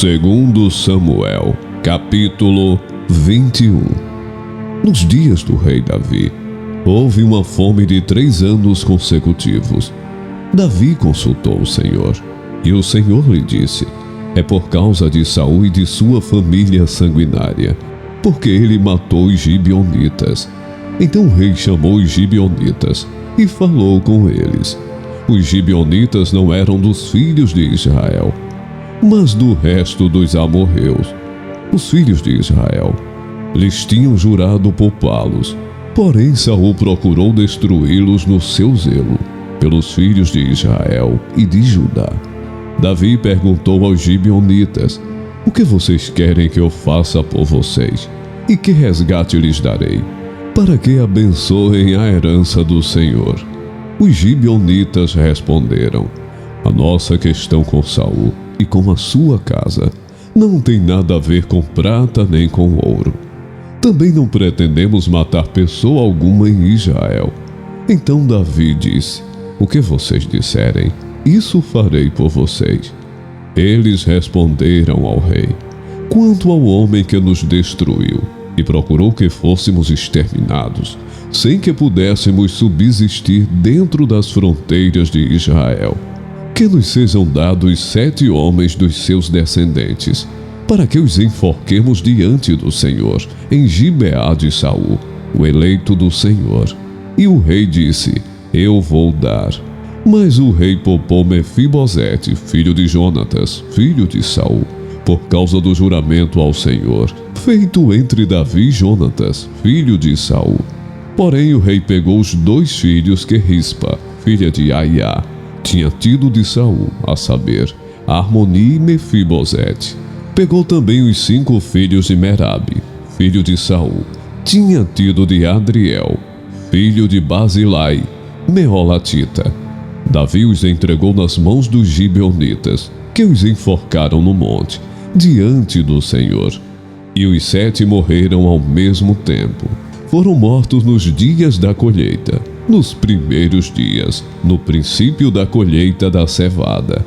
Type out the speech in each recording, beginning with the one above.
Segundo Samuel, capítulo 21. Nos dias do rei Davi, houve uma fome de 3 anos consecutivos. Davi consultou o Senhor, e o Senhor lhe disse: é por causa de Saul e de sua família sanguinária, porque ele matou os gibeonitas. Então o rei chamou os gibeonitas e falou com eles. Os gibeonitas não eram dos filhos de Israel, mas do resto dos amorreus. Os filhos de Israel lhes tinham jurado poupá-los, porém Saul procurou destruí-los no seu zelo pelos filhos de Israel e de Judá. Davi perguntou aos gibeonitas: o que vocês querem que eu faça por vocês? E que resgate lhes darei, para que abençoem a herança do Senhor? Os gibeonitas responderam: a nossa questão com Saul e com a sua casa não tem nada a ver com prata nem com ouro. Também não pretendemos matar pessoa alguma em Israel. Então Davi disse: o que vocês disserem, isso farei por vocês. Eles responderam ao rei: quanto ao homem que nos destruiu e procurou que fôssemos exterminados, sem que pudéssemos subsistir dentro das fronteiras de Israel, que nos sejam dados 7 homens dos seus descendentes, para que os enforquemos diante do Senhor, em Gibeá de Saul, o eleito do Senhor. E o rei disse: eu vou dar. Mas o rei poupou Mefibosete, filho de Jonatas, filho de Saul, por causa do juramento ao Senhor, feito entre Davi e Jonatas, filho de Saul. Porém o rei pegou os 2 filhos que Rispa, filha de Aiá, tinha tido de Saul, a saber, Armoni e Mefibosete. Pegou também os 5 filhos de Merabe, filho de Saul, tinha tido de Adriel, filho de Basilai, Meolatita. Davi os entregou nas mãos dos gibeonitas, que os enforcaram no monte, diante do Senhor. E os 7 morreram ao mesmo tempo. Foram mortos nos dias da colheita, nos primeiros dias, no princípio da colheita da cevada.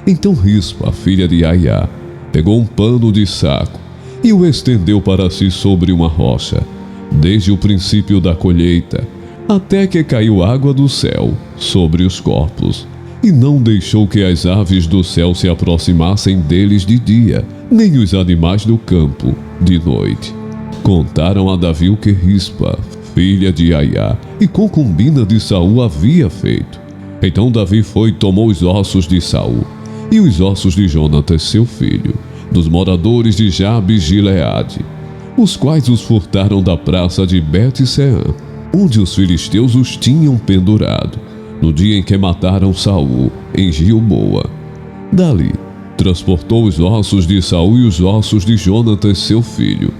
Então Rispa, filha de Aiá, pegou um pano de saco e o estendeu para si sobre uma rocha, desde o princípio da colheita, até que caiu água do céu sobre os corpos, e não deixou que as aves do céu se aproximassem deles de dia, nem os animais do campo de noite. Contaram a Davi o que Rispa, filha de Aiá e concubina de Saul, havia feito. Então Davi foi e tomou os ossos de Saul e os ossos de Jonatas, seu filho, dos moradores de Jabes Gileade, os quais os furtaram da praça de Bet-Seã, onde os filisteus os tinham pendurado, no dia em que mataram Saul, em Gilboa. Dali, transportou os ossos de Saul e os ossos de Jonatas, seu filho,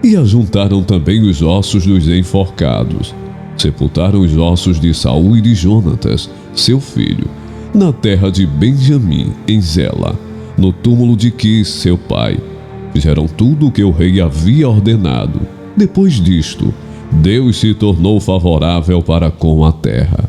e ajuntaram também os ossos dos enforcados. Sepultaram os ossos de Saul e de Jonatas, seu filho, na terra de Benjamim, em Zela, no túmulo de Quis, seu pai. Fizeram tudo o que o rei havia ordenado. Depois disto, Deus se tornou favorável para com a terra.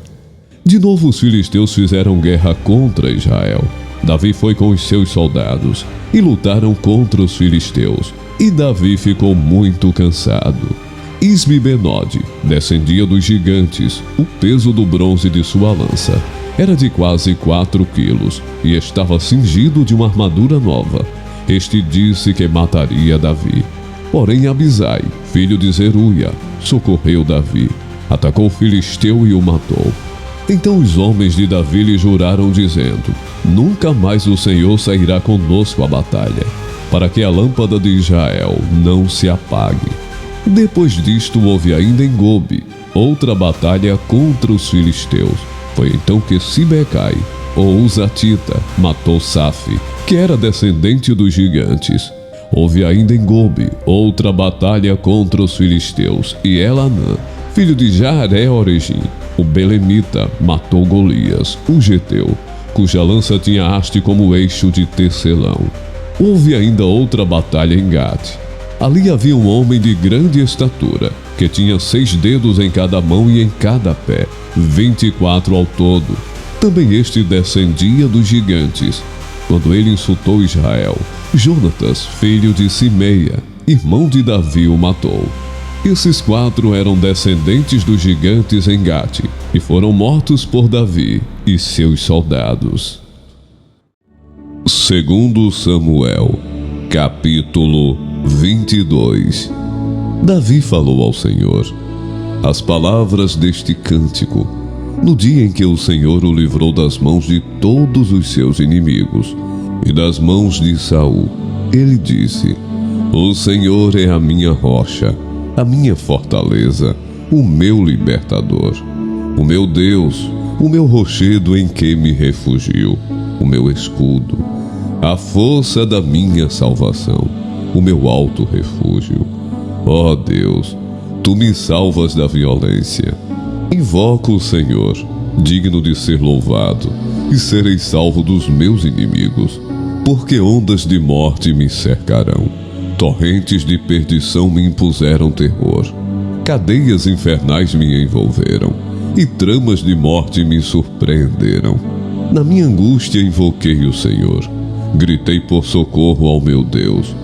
De novo os filisteus fizeram guerra contra Israel. Davi foi com os seus soldados e lutaram contra os filisteus. E Davi ficou muito cansado. Isbi-Benode descendia dos gigantes. O peso do bronze de sua lança era de quase 4 quilos e estava cingido de uma armadura nova. Este disse que mataria Davi. Porém Abisai, filho de Zeruia, socorreu Davi, atacou o filisteu e o matou. Então os homens de Davi lhe juraram, dizendo: nunca mais o Senhor sairá conosco à batalha, para que a lâmpada de Israel não se apague. Depois disto houve ainda em Gobe outra batalha contra os filisteus. Foi então que Sibecai, ou Uzatita, matou Safe, que era descendente dos gigantes. Houve ainda em Gobe outra batalha contra os filisteus, e Elanã, filho de Jaare-Oregim, o belemita, matou Golias, o geteu, cuja lança tinha haste como eixo de tecelão. Houve ainda outra batalha em Gate. Ali havia um homem de grande estatura, que tinha 6 dedos em cada mão e em cada pé, 24 ao todo. Também este descendia dos gigantes. quando ele insultou Israel, Jonatas, filho de Simeia, irmão de Davi, o matou. Esses 4 eram descendentes dos gigantes em Gate e foram mortos por Davi e seus soldados. Segundo Samuel, capítulo 22. Davi falou ao Senhor as palavras deste cântico no dia em que o Senhor o livrou das mãos de todos os seus inimigos e das mãos de Saul. Ele disse: O Senhor é a minha rocha, a minha fortaleza, o meu libertador, o meu Deus, o meu rochedo em que me refugio, o meu escudo, a força da minha salvação, o meu alto refúgio. Ó Deus, tu me salvas da violência. Invoco o Senhor, digno de ser louvado, e serei salvo dos meus inimigos, porque ondas de morte me cercarão. Torrentes de perdição me impuseram terror. Cadeias infernais me envolveram, e tramas de morte me surpreenderam. Na minha angústia invoquei o Senhor. Gritei por socorro ao meu Deus.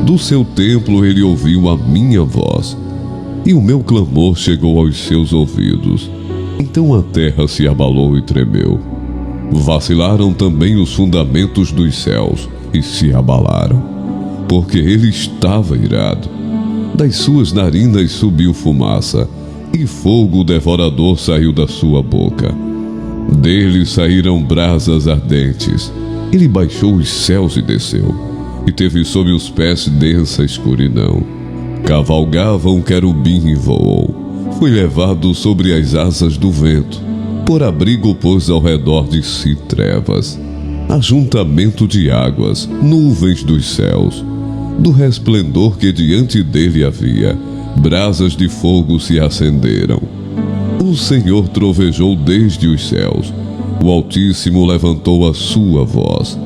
Do seu templo ele ouviu a minha voz, e o meu clamor chegou aos seus ouvidos. Então a terra se abalou e tremeu. Vacilaram também os fundamentos dos céus e se abalaram, porque ele estava irado. Das suas narinas subiu fumaça, e fogo devorador saiu da sua boca. Dele saíram brasas ardentes. Ele baixou os céus e desceu, e teve sob os pés densa escuridão. Cavalgava um querubim e voou. Foi levado sobre as asas do vento. Por abrigo pôs ao redor de si trevas, ajuntamento de águas, nuvens dos céus. Do resplendor que diante dele havia, brasas de fogo se acenderam. O Senhor trovejou desde os céus. O Altíssimo levantou a sua voz.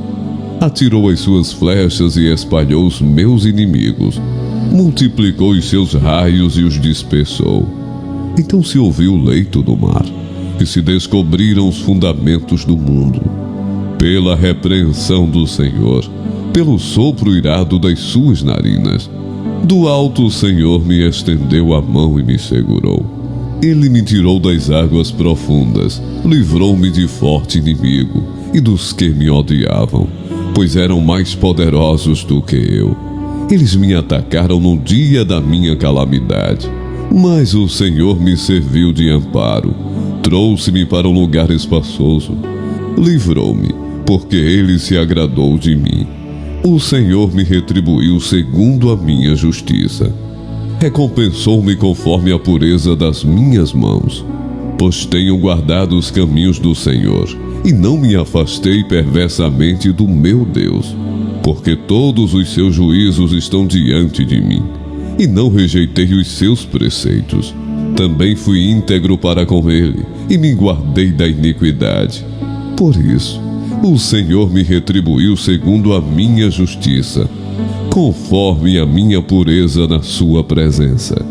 Atirou as suas flechas e espalhou os meus inimigos. Multiplicou os seus raios e os dispersou. Então se ouviu o leito do mar, e se descobriram os fundamentos do mundo. Pela repreensão do Senhor, pelo sopro irado das suas narinas, do alto o Senhor me estendeu a mão e me segurou. Ele me tirou das águas profundas, livrou-me de forte inimigo e dos que me odiavam, pois eram mais poderosos do que eu. Eles me atacaram no dia da minha calamidade, mas o Senhor me serviu de amparo, trouxe-me para um lugar espaçoso, livrou-me, porque ele se agradou de mim. O Senhor me retribuiu segundo a minha justiça. Recompensou-me conforme a pureza das minhas mãos, pois tenho guardado os caminhos do Senhor, e não me afastei perversamente do meu Deus, porque todos os seus juízos estão diante de mim, e não rejeitei os seus preceitos. Também fui íntegro para com ele, e me guardei da iniquidade. Por isso, o Senhor me retribuiu segundo a minha justiça, conforme a minha pureza na sua presença.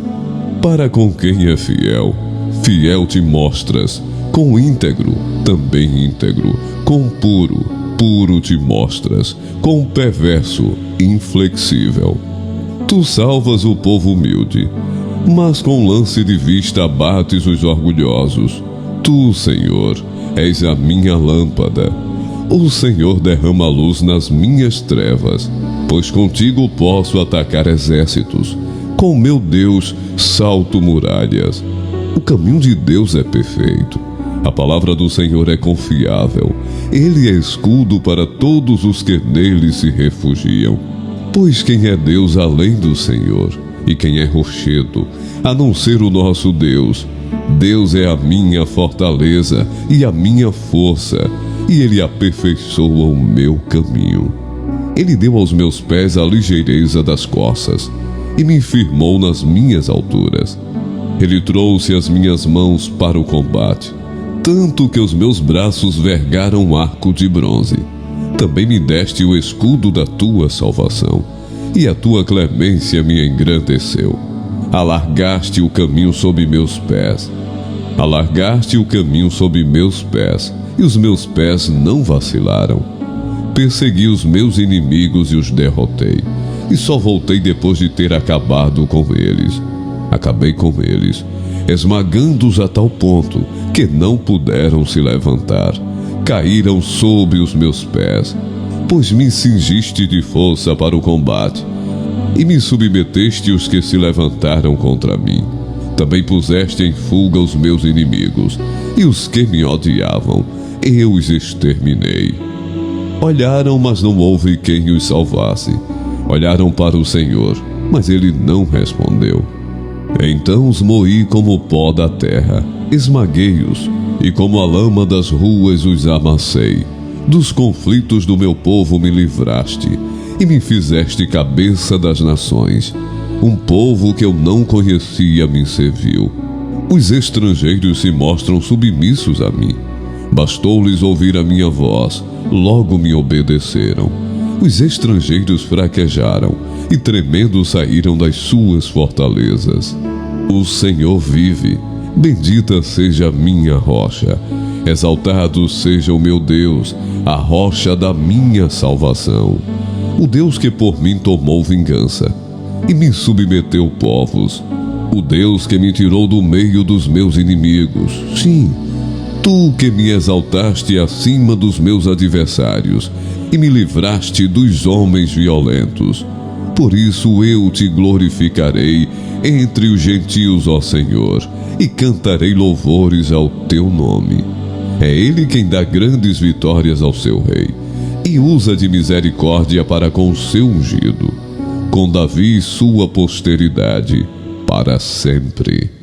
Para com quem é fiel, fiel te mostras, com íntegro, também íntegro, com puro, puro te mostras, com perverso, inflexível. Tu salvas o povo humilde, mas com lance de vista abates os orgulhosos. Tu, Senhor, és a minha lâmpada. O Senhor derrama luz nas minhas trevas, pois contigo posso atacar exércitos. Com meu Deus salto muralhas. O caminho de Deus é perfeito. A palavra do Senhor é confiável. Ele é escudo para todos os que nele se refugiam. Pois quem é Deus além do Senhor? E quem é rochedo, a não ser o nosso Deus? Deus é a minha fortaleza e a minha força, e ele aperfeiçoa o meu caminho. Ele deu aos meus pés a ligeireza das corças, e me firmou nas minhas alturas. Ele trouxe as minhas mãos para o combate, tanto que os meus braços vergaram um arco de bronze. Também me deste o escudo da tua salvação, e a tua clemência me engrandeceu. Alargaste o caminho sob meus pés. Alargaste o caminho sob meus pés, e os meus pés não vacilaram. Persegui os meus inimigos e os derrotei, e só voltei depois de ter acabado com eles. Acabei com eles, esmagando-os a tal ponto que não puderam se levantar. Caíram sob os meus pés, pois me cingiste de força para o combate, e me submeteste os que se levantaram contra mim. Também puseste em fuga os meus inimigos, e os que me odiavam, eu os exterminei. Olharam, mas não houve quem os salvasse. Olharam para o Senhor, mas ele não respondeu. Então os moí como o pó da terra, esmaguei-os, e como a lama das ruas os amassei. Dos conflitos do meu povo me livraste, e me fizeste cabeça das nações. Um povo que eu não conhecia me serviu. Os estrangeiros se mostram submissos a mim. Bastou-lhes ouvir a minha voz, logo me obedeceram. Os estrangeiros fraquejaram e tremendo saíram das suas fortalezas. O Senhor vive, bendita seja a minha rocha. Exaltado seja o meu Deus, a rocha da minha salvação. O Deus que por mim tomou vingança e me submeteu povos. O Deus que me tirou do meio dos meus inimigos. Sim, tu que me exaltaste acima dos meus adversários e me livraste dos homens violentos. Por isso eu te glorificarei entre os gentios, ó Senhor, e cantarei louvores ao teu nome. É ele quem dá grandes vitórias ao seu rei e usa de misericórdia para com o seu ungido, com Davi e sua posteridade para sempre.